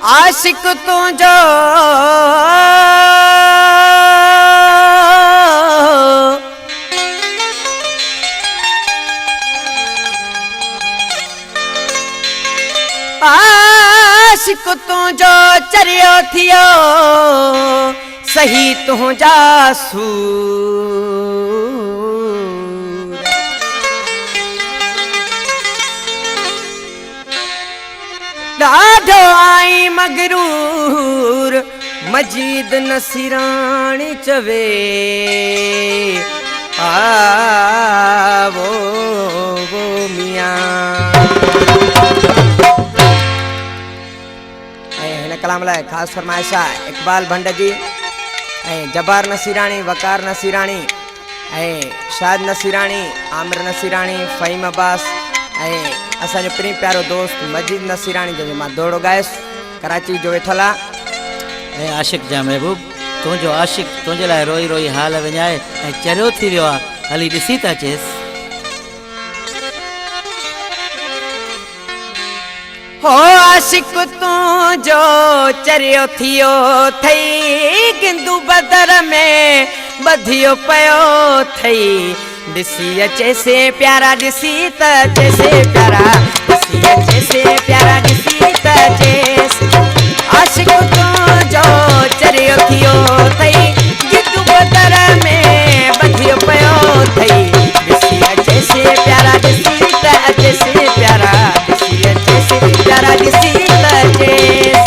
आशिक तुझो आशिक तुझो चरियो थियो सही तुझा सूर ॾाढो आई मगरूर मजीद नसीराणी चवे वो मियाँ हिन कलाम लाइ ख़ासि फरमाइश आहे इक़बाल भंड जी जब्बार नसीराणी वकार नसीराणी शाद नसीराणी आमिर नसीराणी फ़हीम अब्बास असांजो प्रिय प्यारो दोस्त मजीद नसीराणी जो मां दोड़ो गायस कराची जो वेठल आहे आशिक जा महबूब तुझो आशिक तुझे लाइ रोई रोई हाल विञाए चरियो थी वियो आहे हली ॾिसी था चेसि हो आशिक तुझो चरियो थियो थई गिंदू बदर में बधियो पयो थई ॾिसी अचे से प्यारा ॾिसी त अचे से प्यारा ॾिसी अचे से प्यारा ॾिसी त अचे आशिक तुझो चरियो थियो थई गिंदू बदर में बधियो पयो थई ॾिसी अचे से प्यारा ॾिसी त अचे से प्यारा ॾिसी अचे से प्यारा ॾिसी त अचे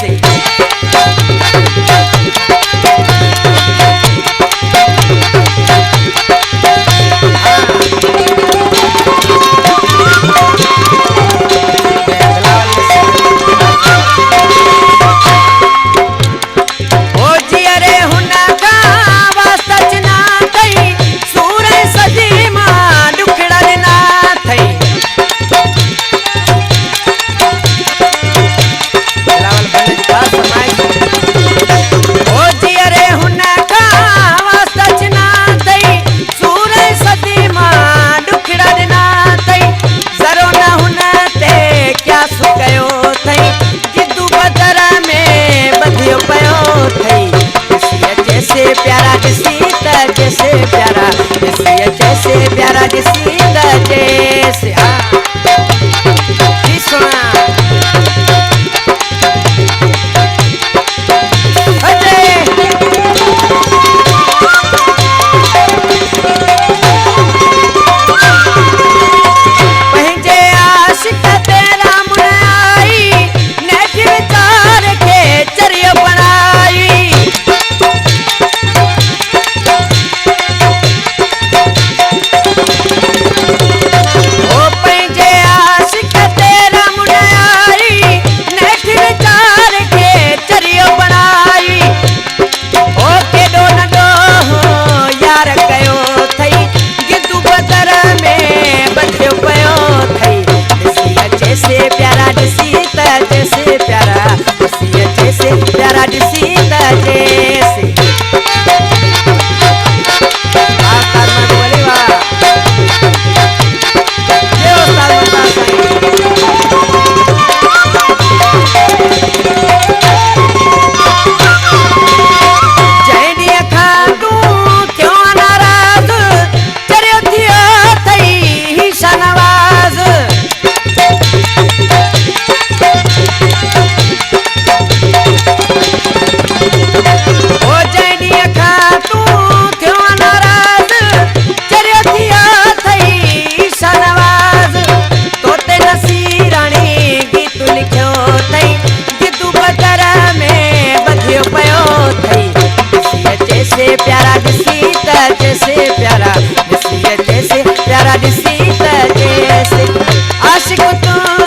प्यारा ॾिसी त जैसे प्यारा ॾिसी जैसे प्यारा ॾिसी त जैसे आशिक तू